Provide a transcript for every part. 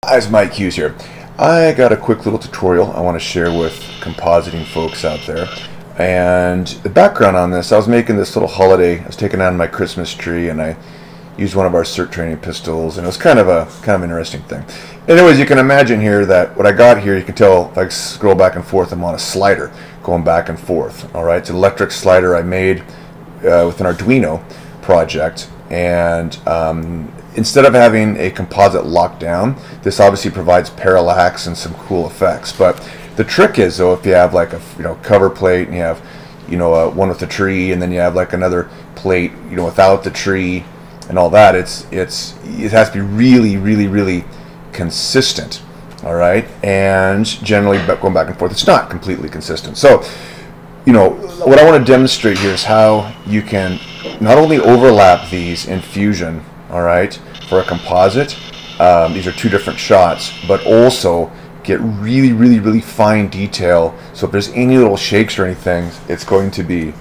As Mike Hughes here. I got a quick little tutorial I want to share with compositing folks out there. And the background on this, I was making this little holiday. I was taking on my Christmas tree, and I used one of our CERT training pistols, and it was kind of an interesting thing. Anyways, you can imagine here that what I got here, you can tell if I scroll back and forth, I'm on a slider going back and forth. All right, it's an electric slider I made with an Arduino project, and instead of having a composite lockdown, this obviously provides parallax and some cool effects. But the trick is, though, if you have like a cover plate, and you have one with the tree, and then you have like another plate without the tree and all that, it has to be really consistent. All right, and generally going back and forth, it's not completely consistent. So what I want to demonstrate here is how you can not only overlap these in Fusion, all right, for a composite. These are two different shots, but also get really fine detail. So if there's any little shakes or anything, it's going to be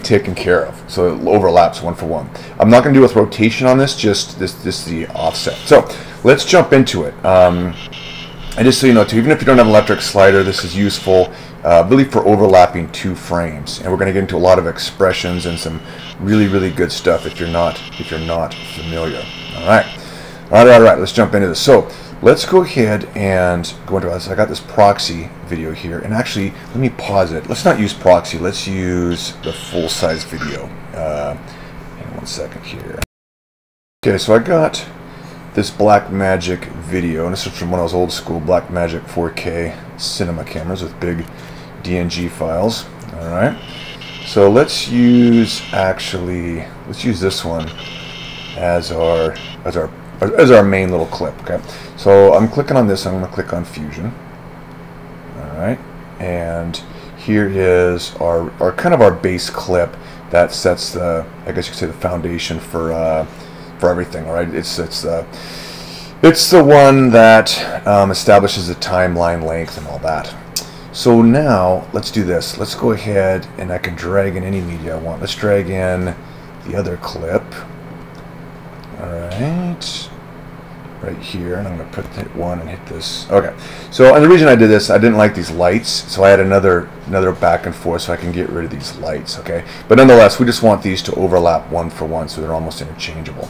taken care of. So it overlaps one for one. I'm not going to do with rotation on this, just this the offset. So let's jump into it. And just so you know, too, even if you don't have an electric slider, this is useful really for overlapping two frames. And we're going to get into a lot of expressions and some really good stuff if you're not familiar. All right. Let's jump into this. So let's go ahead and go into this. I got this proxy video here, and actually, let me pause it. Let's not use proxy. Let's use the full-size video. Hang on one second here. Okay, so I got this Blackmagic video, and this is from one of those old school Blackmagic 4K cinema cameras with big DNG files. All right, so let's use this one as our main little clip. Okay, so I'm clicking on this. I'm going to click on Fusion. All right, and here is our kind of our base clip that sets the, I guess you could say, the foundation for everything. All right, it's the one that establishes the timeline length and all that. So now let's do this. Let's go ahead, and I can drag in any media I want. Let's drag in the other clip. All right here, and I'm going to hit one and hit this. Okay, so and the reason I did this, I didn't like these lights, so I had another back and forth so I can get rid of these lights. Okay, but nonetheless, we just want these to overlap one for one, so they're almost interchangeable.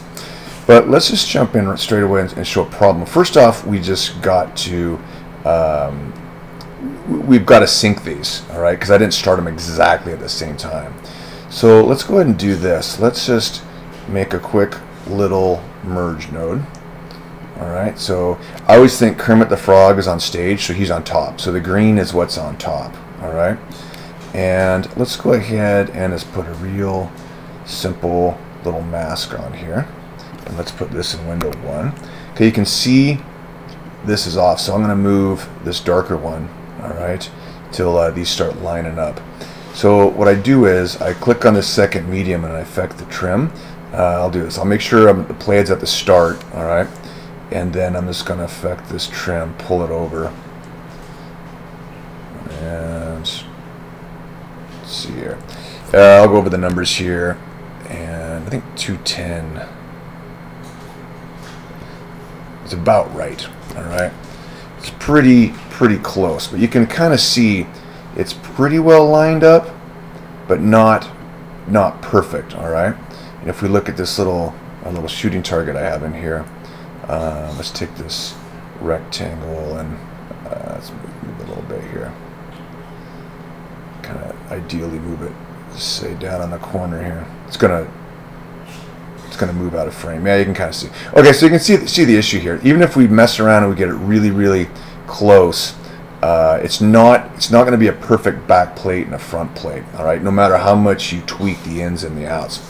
But let's just jump in straight away and show a problem. First off, we just got to we've got to sync these, all right, because I didn't start them exactly at the same time. So let's go ahead and do this. Let's just make a quick little merge node. All right, so I always think Kermit the Frog is on stage, so he's on top. So the green is what's on top. All right, and let's go ahead and just put a real simple little mask on here. And let's put this in window 1. Okay, you can see this is off, so I'm going to move this darker one, all right, till these start lining up. So what I do is I click on this second medium and I affect the trim. I'll do this. I'll make sure the playhead's at the start, all right, and then I'm just going to affect this trim, pull it over, and let's see here. I'll go over the numbers here, and I think 210. It's about right. All right, it's pretty close, but you can kind of see it's pretty well lined up, but not perfect. All right, and if we look at this little shooting target I have in here, let's take this rectangle and let's move it a little bit here. Kind of ideally move it, say, down on the corner here. It's gonna move out of frame. Yeah, you can kind of see. Okay, so you can see the issue here. Even if we mess around and we get it really close, it's not going to be a perfect back plate and a front plate. All right, no matter how much you tweak the ins and the outs.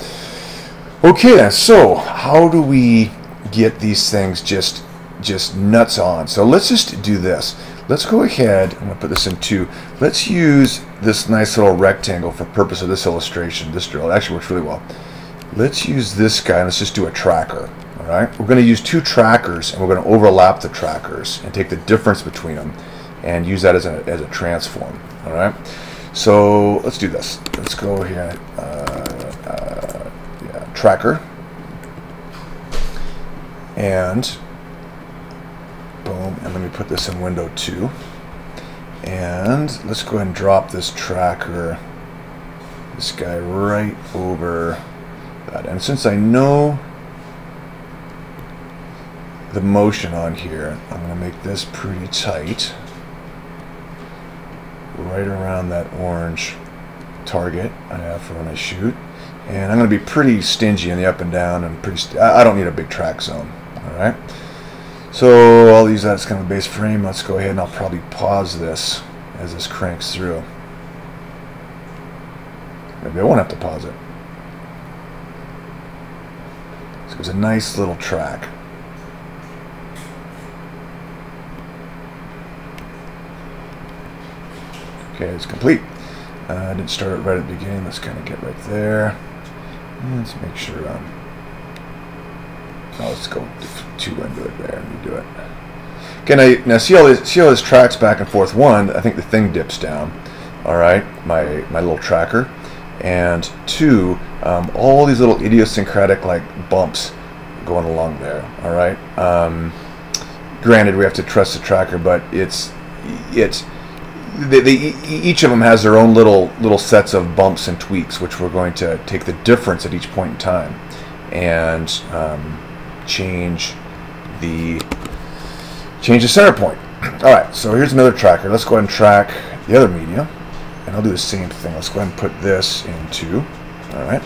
Okay, then, so how do we get these things just nuts on? So let's just do this. Let's go ahead. I'm going to put this in 2. Let's use this nice little rectangle for purpose of this illustration. This drill, it actually works really well. Let's use this guy, and let's just do a tracker. All right, we're going to use 2 trackers, and we're going to overlap the trackers and take the difference between them and use that as a transform. All right, so let's do this. Let's go here. Yeah, tracker, and Boom, and let me put this in window 2. And let's go ahead and drop this tracker, this guy right over that. And since I know the motion on here, I'm going to make this pretty tight, right around that orange target I have for when I shoot. And I'm going to be pretty stingy in the up and down, and I don't need a big track zone. Alright, so I'll use that as kind of a base frame. Let's go ahead and I'll probably pause this as this cranks through. Maybe I won't have to pause it. So it's a nice little track. Okay, it's complete. I didn't start it right at the beginning. Let's kind of get right there. And let's make sure let's go 2 into it there and do it. Okay, now see how this tracks back and forth. 1, I think the thing dips down. All right, my little tracker. And 2, all these little idiosyncratic like bumps going along there. All right. Granted, we have to trust the tracker, but each of them has their own little sets of bumps and tweaks, which we're going to take the difference at each point in time and change the center point. All right, so here's another tracker. Let's go ahead and track the other media, and I'll do the same thing. Let's go ahead and put this into. All right.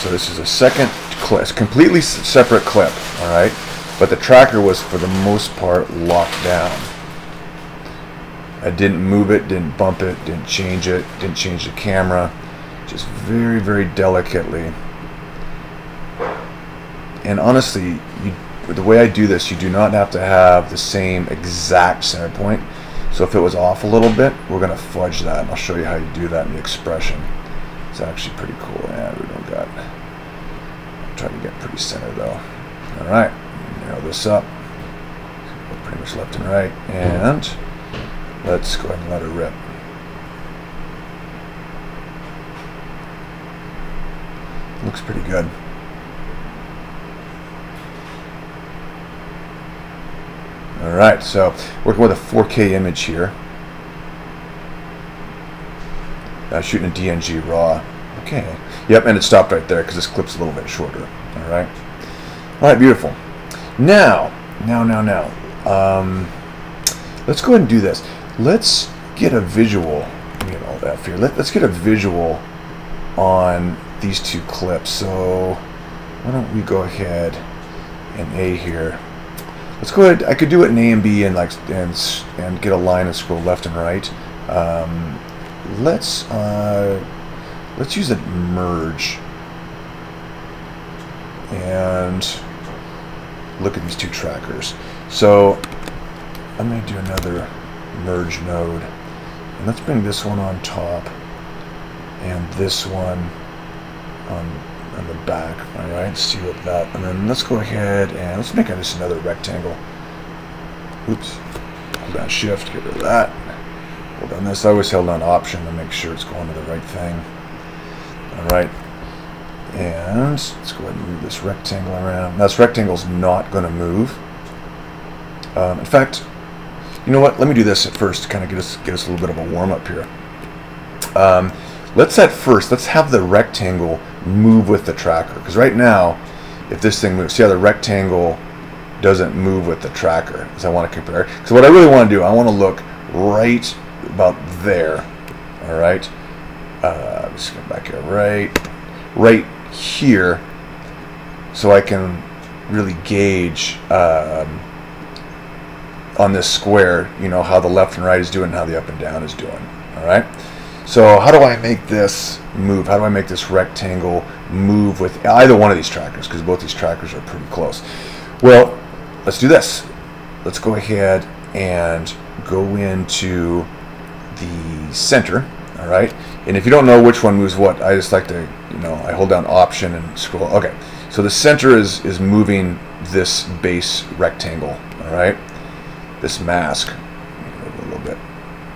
So this is a second clip, it's a completely separate clip. All right, but the tracker was for the most part locked down. I didn't move it, didn't bump it, didn't change it, didn't change the camera, just very, very delicately. And honestly, the way I do this, you do not have to have the same exact center point. So if it was off a little bit, we're going to fudge that, and I'll show you how you do that in the expression. It's actually pretty cool. Yeah, we don't got. I'm trying to get pretty center though. All right, narrow this up. Pretty much left and right, and let's go ahead and let her rip. Looks pretty good. Alright, so working with a 4K image here. Shooting a DNG raw. Okay. Yep, and it stopped right there because this clip's a little bit shorter. Alright. Alright, beautiful. Now. Let's go ahead and do this. Let's get a visual. Let me get all that here. Let's get a visual on these 2 clips. So why don't we go ahead and A here. Let's go ahead. I could do it in A and B and and get a line and scroll left and right. Let's use a merge and look at these 2 trackers. So I'm going to do another merge node, and let's bring this one on top and this one on the back. All right, see what that, and then let's go ahead and let's make just another rectangle. Oops, hold down shift, get rid of that. Hold down this. I always held down option to make sure it's going to the right thing. All right, and let's go ahead and move this rectangle around. Now this rectangle's not going to move. In fact, you know what? Let me do this at first to kind of get us a little bit of a warm up here. Let's have the rectangle move with the tracker, because right now, if this thing moves, see how the rectangle doesn't move with the tracker? Because I want to compare. So what I really want to do, I want to look right about there. All right. Just get back here, right here, so I can really gauge on this square, you know, how the left and right is doing and how the up and down is doing. All right. So how do I make this move? How do I make this rectangle move with either one of these trackers? Because both these trackers are pretty close. Well, let's do this. Let's go ahead and go into the center. All right. And if you don't know which one moves what, I just like to, you know, I hold down option and scroll. Okay. So the center is moving this base rectangle. All right. This mask a little bit,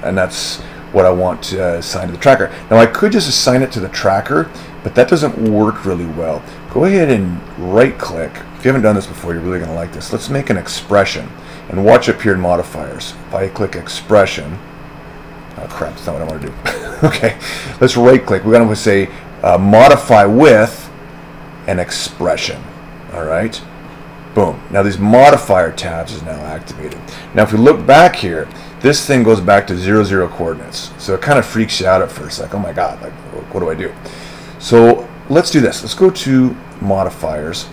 and that's what I want to assign to the tracker. Now I could just assign it to the tracker, but that doesn't work really well. Go ahead and right click. If you haven't done this before, you're really going to like this. Let's make an expression. And watch up here in modifiers. If I click expression, oh crap, that's not what I want to do. Okay, let's right click. We're going to say modify with an expression. All right, boom. Now these modifier tabs is now activated. Now if we look back here, this thing goes back to 0, 0 coordinates. So it kind of freaks you out at first, like, oh my god, like what do I do? So let's do this. Let's go to modifiers,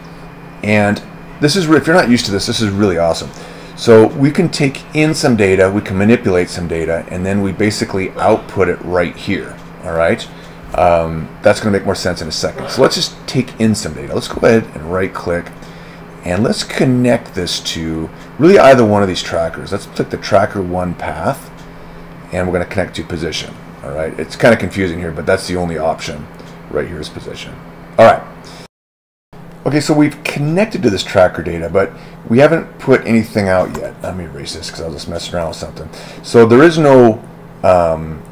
and this is, if you're not used to this, this is really awesome. So we can take in some data, we can manipulate some data, and then we basically output it right here. All right, that's going to make more sense in a second. So let's just take in some data. Let's go ahead and right click, and let's connect this to really either one of these trackers. Let's click the tracker 1 path, and we're going to connect to position. All right, it's kind of confusing here, but that's the only option right here is position. All right. Okay, so we've connected to this tracker data, but we haven't put anything out yet. Let me erase this because I was just messing around with something. So there is no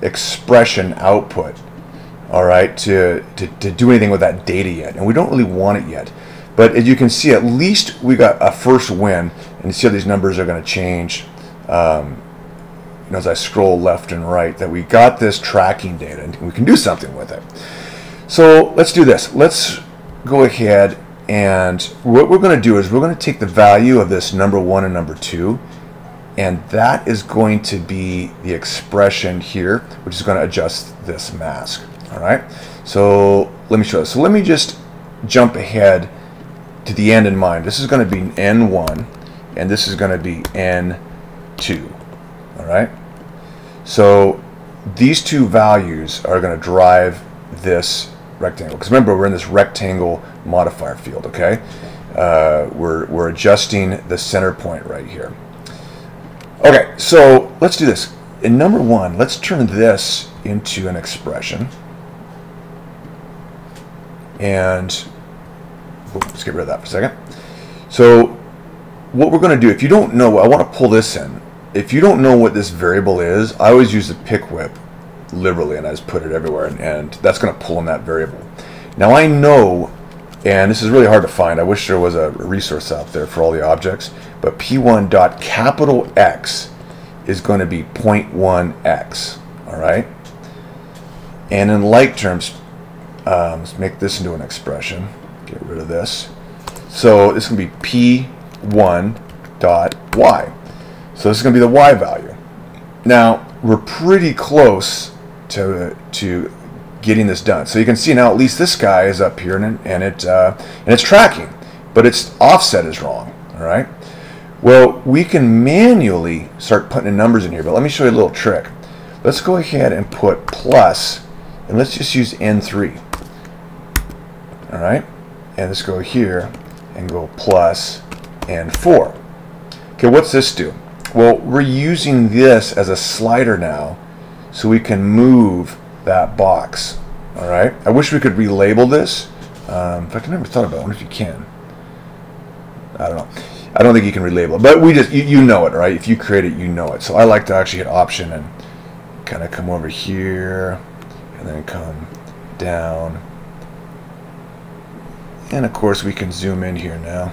expression output, all right, to do anything with that data yet, and we don't really want it yet. But as you can see, at least we got a first win, and you see how these numbers are going to change as I scroll left and right, that we got this tracking data, and we can do something with it. So let's do this. Let's go ahead. And what we're going to do is we're going to take the value of this number 1 and number 2, and that is going to be the expression here, which is going to adjust this mask. All right. So let me show this. So let me just jump ahead to the end in mind. This is going to be N1, and this is going to be N2. All right. So these two values are going to drive this rectangle, because remember, we're in this rectangle modifier field. Okay, we're adjusting the center point right here. Okay, so let's do this. In number 1, let's turn this into an expression, and let's get rid of that for a second. So what we're going to do, if you don't know, I want to pull this in. If you don't know what this variable is, I always use the pick whip liberally, and I just put it everywhere, and that's going to pull in that variable. Now I know, and this is really hard to find, I wish there was a resource out there for all the objects, but P1.X is going to be 0.1x, all right? And in like terms, let's make this into an expression, get rid of this. So this is going to be P1.Y. So this is going to be the Y value. Now we're pretty close to getting this done. So you can see now at least this guy is up here, and it's tracking, but its offset is wrong. All right. Well, we can manually start putting in numbers in here, but let me show you a little trick. Let's go ahead and put plus, and let's just use N3. All right, and let's go here and go plus N4. Okay, what's this do? Well, we're using this as a slider now, so we can move that box. All right. I wish we could relabel this. In fact, I never thought about it. I wonder if you can. I don't know. I don't think you can relabel it, but we just you know it, right? If you create it, you know it. So I like to actually hit Option and kind of come over here, and then come down. And of course, we can zoom in here now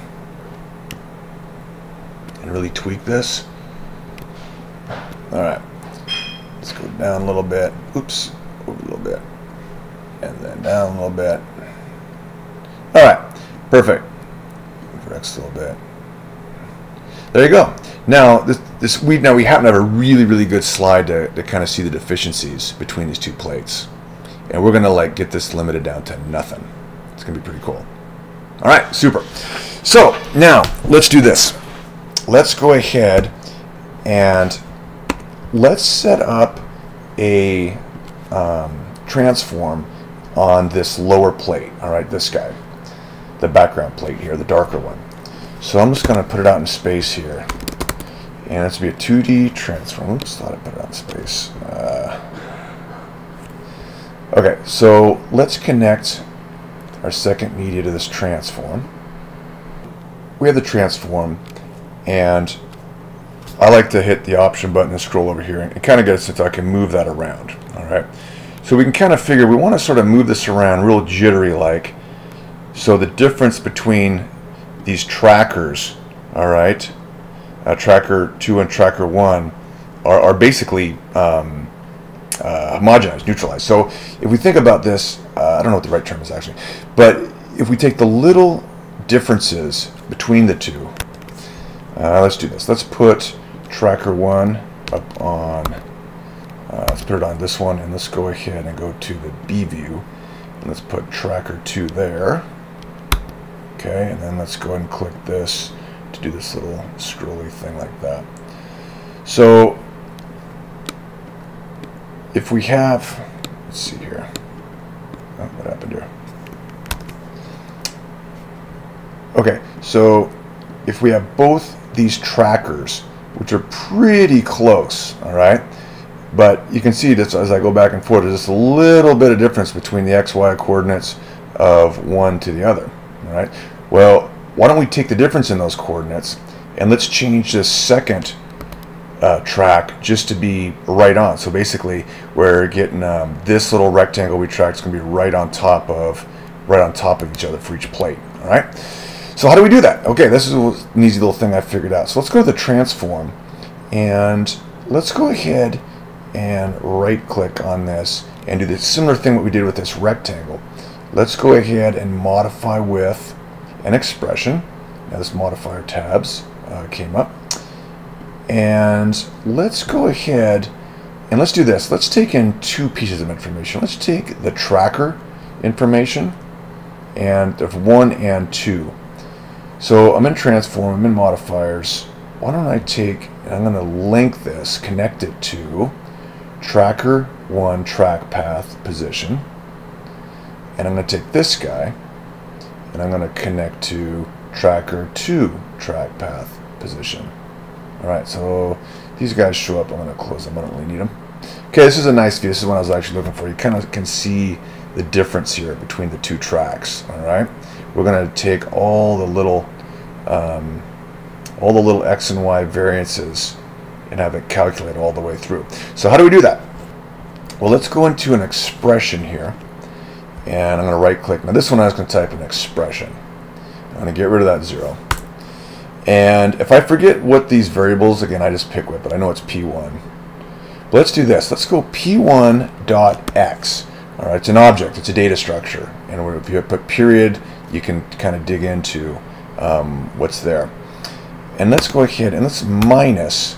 and really tweak this. All right. Let's go down a little bit. Oops, over a little bit, and then down a little bit. All right, perfect. Move X a little bit. There you go. Now we happen to have a really good slide to kind of see the deficiencies between these two plates, and we're gonna like get this limited down to nothing. It's gonna be pretty cool. All right, super. So now let's do this. Let's go ahead and let's set up a transform on this lower plate. All right, this guy, the background plate here, the darker one. So I'm just going to put it out in space here, and it's going to be a 2D transform. Oops, thought I put it out in space. Okay, so let's connect our second media to this transform. We have the transform, and I like to hit the option button and scroll over here and kind of get it so I can move that around. All right, so we can kind of figure we want to sort of move this around real jittery like, so the difference between these trackers, all right, tracker 2 and tracker 1, are basically homogenized, neutralized. So if we think about this, I don't know what the right term is actually, but if we take the little differences between the two, let's do this. Let's put tracker 1 up on, let's put it on this one, and let's go ahead and go to the B view, and let's put tracker 2 there. Okay, and then let's go ahead and click this to do this little scrolly thing like that. So if we have, let's see here, oh, what happened here? Okay, so if we have both these trackers, which are pretty close, all right, but you can see this as I go back and forth, there's just a little bit of difference between the XY coordinates of one to the other, all right. Well, why don't we take the difference in those coordinates and let's change this second track just to be right on. So basically, we're getting this little rectangle we tracked is going to be right on top of each other for each plate. All right. So how do we do that? Okay, this is an easy little thing I figured out. So let's go to the transform, and let's go ahead and right-click on this and do the similar thing what we did with this rectangle. Let's go ahead and modify with an expression. Now this modifier tabs came up, and let's go ahead and let's do this. Let's take in two pieces of information. Let's take the tracker information and of 1 and 2. So I'm in transform, I'm in modifiers. Why don't I take, and I'm going to link this, connect it to tracker 1 track path position, and I'm going to take this guy and I'm going to connect to tracker 2 track path position. Alright, so these guys show up. I'm going to close them. I don't really need them. Okay, this is a nice view. This is what I was actually looking for. You kind of can see the difference here between the two tracks. Alright, we're going to take all the little X and Y variances and have it calculate all the way through. So how do we do that? Well, let's go into an expression here, and I'm going to right click. Now this one I was going to type an expression. I'm going to get rid of that 0. And if I forget what these variables, again I just pick with, but I know it's P1. But let's do this. Let's go P1.x. All right, it's an object, it's a data structure, and if you put period, you can kind of dig into what's there. And let's go ahead and let's minus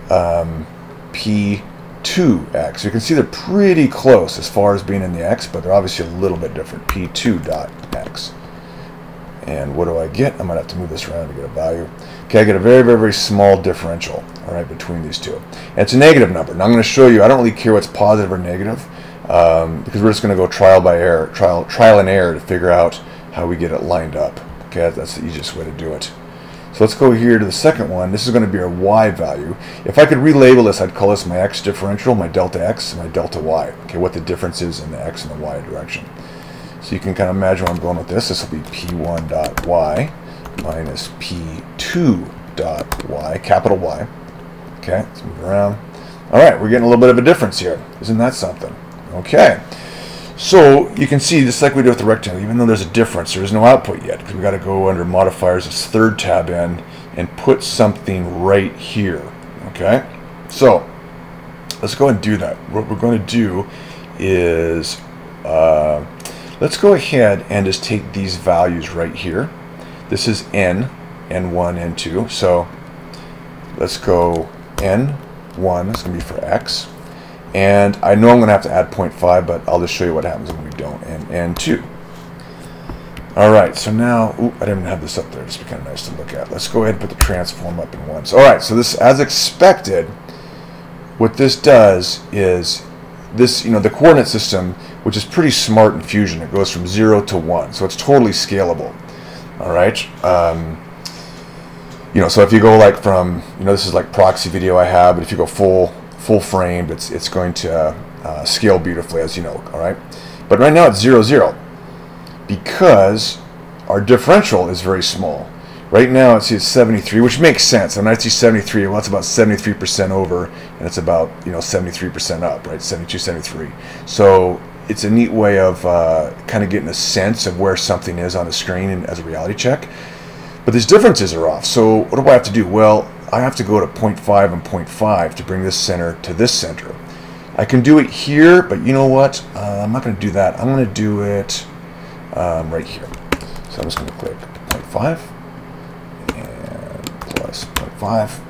P2x. You can see they're pretty close as far as being in the x, but they're obviously a little bit different. P2.x. And what do I get? I might have to move this around to get a value. Okay, I get a very, very, very small differential, all right, between these two. And it's a negative number. Now I'm going to show you, I don't really care what's positive or negative, because we're just going to go trial and error to figure out how we get it lined up. Okay, that's the easiest way to do it. So let's go here to the second one. This is going to be our y value. If I could relabel this, I'd call this my x differential, my delta x, and my delta y. Okay, what the difference is in the x and the y direction. So you can kind of imagine where I'm going with this. This will be P1.y minus P2.y, capital Y. Okay, let's move around. All right, we're getting a little bit of a difference here. Isn't that something? Okay. So you can see, just like we did with the rectangle, even though there's a difference, there is no output yet, because we've got to go under modifiers, this third tab in, and put something right here. Okay? So let's go ahead and do that. What we're going to do is let's go ahead and just take these values right here. This is n, n1, n2. So let's go n1, that's going to be for x. And I know I'm going to have to add 0.5, but I'll just show you what happens when we don't, and 2. All right, so now, I didn't have this up there, just be kind of nice to look at. Let's go ahead and put the transform up in 1. So, all right, so this, as expected, what this does is this, the coordinate system, which is pretty smart in Fusion, it goes from 0 to 1, so it's totally scalable. All right, so if you go like from, this is like proxy video I have, but if you go full frame, it's going to scale beautifully, as you know. All right, but right now it's 0, 0, because our differential is very small. Right now it's 73, which makes sense. And I see 73, well, it's about 73% over, and it's about 73% up, right? 72, 73. So it's a neat way of kind of getting a sense of where something is on the screen and as a reality check. But these differences are off. So what do I have to do? Well, I have to go to 0.5 and 0.5 to bring this center to this center. I can do it here, but you know what? I'm not going to do that. I'm going to do it right here. So I'm just going to click 0.5 and plus 0.5.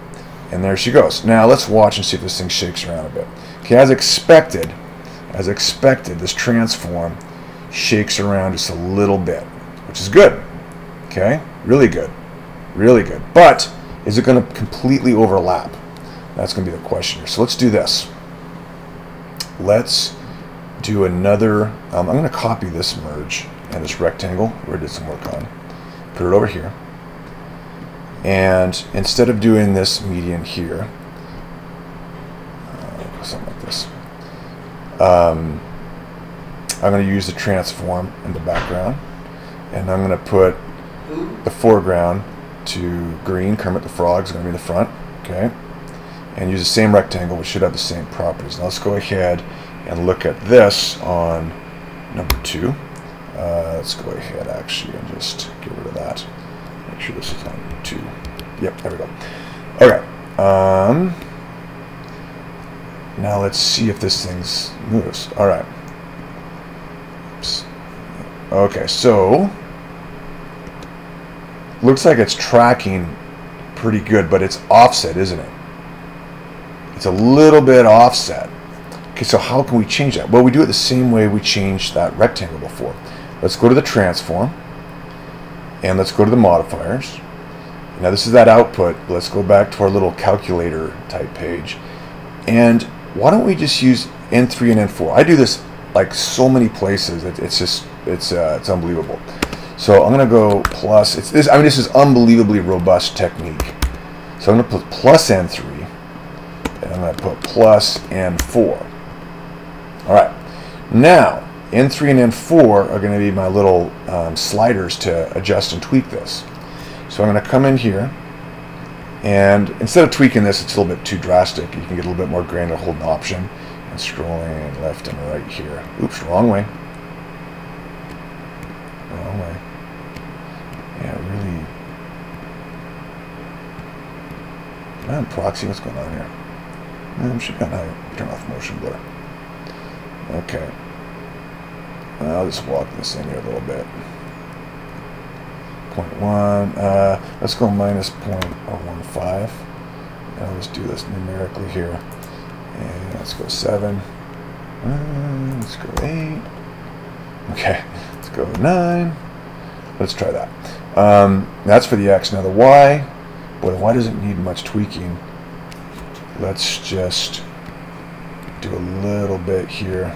And there she goes. Now let's watch and see if this thing shakes around a bit. Okay, as expected, this transform shakes around just a little bit, which is good. Okay, really good, really good. But is it going to completely overlap? That's going to be the question here. So let's do this. Let's do another. I'm going to copy this merge and this rectangle where I did some work on. Put it over here. And instead of doing this median here, something like this, I'm going to use the transform in the background, and I'm going to put the foreground to green. Kermit the Frog is going to be in the front, okay? And use the same rectangle, which should have the same properties. Now let's go ahead and look at this on number 2. Let's go ahead actually and just get rid of that. Make sure this is on 2. Yep, there we go. Okay. Now let's see if this thing moves. All right. Oops. Okay, so looks like it's tracking pretty good, but it's offset, isn't it? It's a little bit offset. Okay, so how can we change that? Well, we do it the same way we changed that rectangle before. Let's go to the transform, and let's go to the modifiers. Now this is that output. Let's go back to our little calculator type page, and why don't we just use N3 and N4? I do this like so many places. It's unbelievable. So I'm gonna go plus. It's this. I mean, this is unbelievably robust technique. So I'm gonna put plus N3, and I'm gonna put plus N4. All right. Now N3 and N4 are gonna be my little sliders to adjust and tweak this. So I'm gonna come in here, and instead of tweaking this, it's a little bit too drastic. You can get a little bit more granular, hold an option, and scrolling left and right here. Oops, wrong way. Wrong way. Yeah, really. Am I on proxy? What's going on here? I'm sure I can turn off motion blur. Okay. I'll just walk this in here a little bit. 0.1. Let's go minus 0.015. Now let's do this numerically here. And let's go 7. Let's go 8. Okay. Let's go 9. Let's try that. That's for the X. Now the Y, boy, the Y doesn't need much tweaking. Let's just do a little bit here.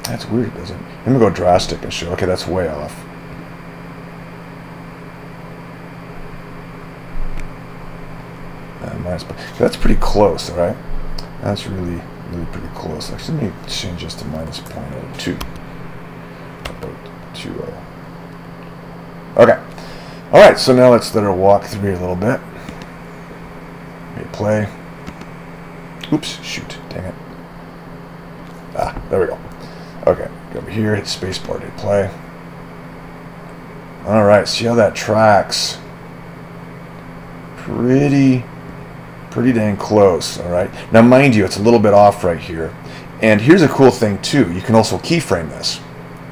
That's weird, doesn't it? Let me go drastic and show. Okay, that's way off. That's pretty close, all right? That's really pretty close. Actually, let me change this to minus 0.02. Okay. All right, so now let's let her walk through here a little bit. Hit play. Oops, shoot, dang it. Ah, there we go. Okay, go over here, hit spacebar, hit play. All right, see how that tracks? Pretty dang close, all right? Now, mind you, it's a little bit off right here. And here's a cool thing, too. You can also keyframe this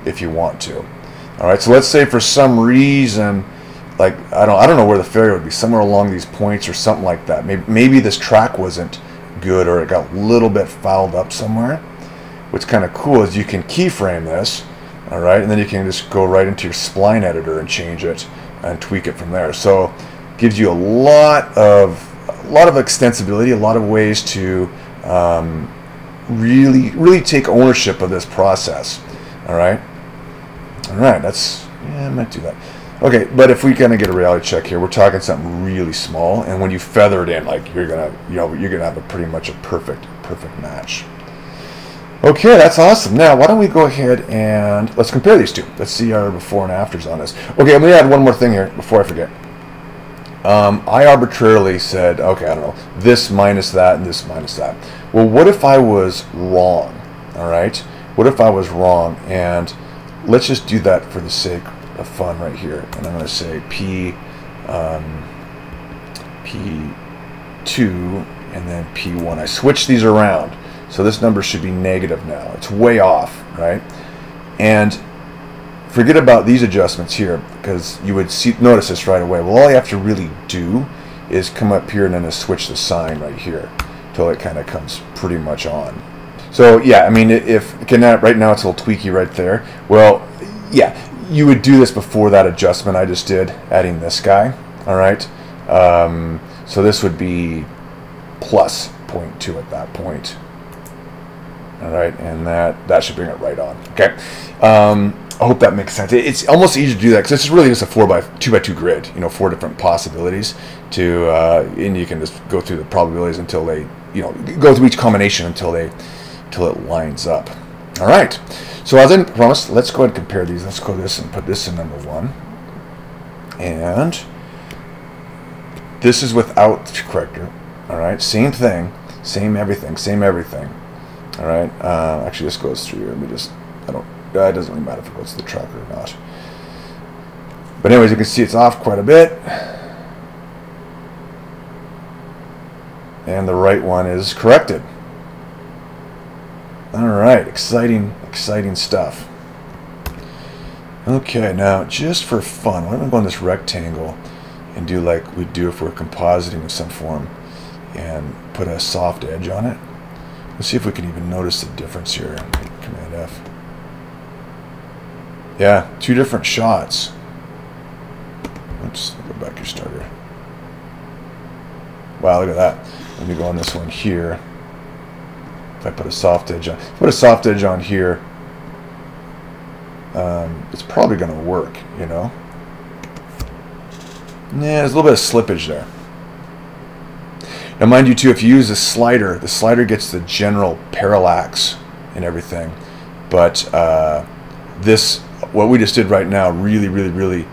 if you want to. All right, so let's say for some reason, like, I don't know where the failure would be, somewhere along these points or something like that. Maybe this track wasn't good, or it got a little bit fouled up somewhere. What's kind of cool is you can keyframe this, all right, and then you can just go right into your spline editor and change it and tweak it from there. So gives you a lot of extensibility, a lot of ways to really take ownership of this process. All right, that's, yeah, I might do that. Okay, but if we kind of get a reality check here, we're talking something really small, and when you feather it in, like, you're gonna have a pretty much a perfect match. Okay, that's awesome. Now, why don't we go ahead and let's compare these two. Let's see our before and afters on this. Okay, let me add one more thing here before I forget. I arbitrarily said, okay, I don't know, this minus that and this minus that. Well, what if I was wrong? All right, what if I was wrong? And let's just do that for the sake of fun right here, and I'm going to say P2 and then P1. I switch these around, so this number should be negative now. It's way off, right? And forget about these adjustments here, because you would notice this right away. Well, all you have to really do is come up here and then switch the sign right here till it kind of comes pretty much on. So yeah, I mean, right now it's a little tweaky right there. Well, yeah, you would do this before that adjustment I just did, adding this guy. All right, so this would be plus 0.2 at that point. All right, and that should bring it right on. Okay, I hope that makes sense. It's almost easy to do that because this is really just a 2x2 grid. 4 different possibilities to, and you can just go through the probabilities until they, go through each combination until it lines up. All right. So as I promised, let's go ahead and compare these. Let's go this and put this in number 1, and this is without the corrector. All right, same thing, same everything. All right. Actually, this goes through here. Let me just. It doesn't really matter if it goes to the tracker or not. But anyways, you can see it's off quite a bit. And the right one is corrected. Alright, exciting stuff. Okay, now just for fun, why don't we go on this rectangle and do like we do if we're compositing in some form and put a soft edge on it. Let's see if we can even notice the difference here. Command F. Yeah, 2 different shots. Oops, go back to your starter. Wow, look at that. Let me go on this one here. If I put a soft edge on, here, it's probably going to work, Yeah, there's a little bit of slippage there. Now, mind you, too, if you use the slider gets the general parallax and everything, but what we just did right now really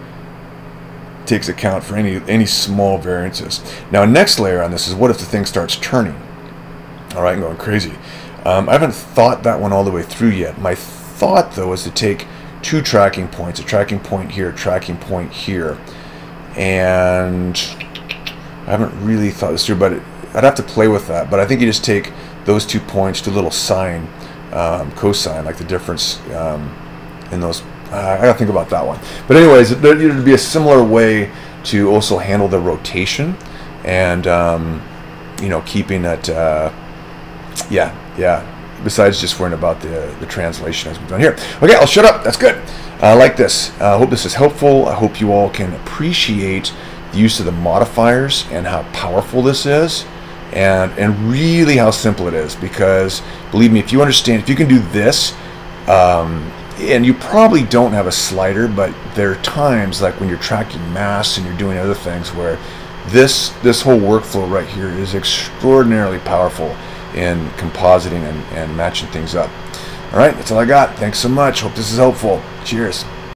takes account for any small variances. Now, next layer on this is what if the thing starts turning? All right, and going crazy. I haven't thought that one all the way through yet. My thought, though, is to take 2 tracking points, a tracking point here, a tracking point here, and I haven't really thought this through, but I'd have to play with that. But I think you just take those 2 points, do a little sine, cosine, like the difference in those. I gotta think about that one. But anyways, there'd be a similar way to also handle the rotation, and keeping it. Yeah. Besides just worrying about the translation as we've done here. Okay, I'll shut up. That's good. I like this. I hope this is helpful. I hope you all can appreciate the use of the modifiers and how powerful this is, and really how simple it is. Because believe me, if you can do this. And you probably don't have a slider, but there are times like when you're tracking mass and you're doing other things where this whole workflow right here is extraordinarily powerful in compositing and matching things up. All right, that's all I got. Thanks so much. Hope this is helpful. Cheers.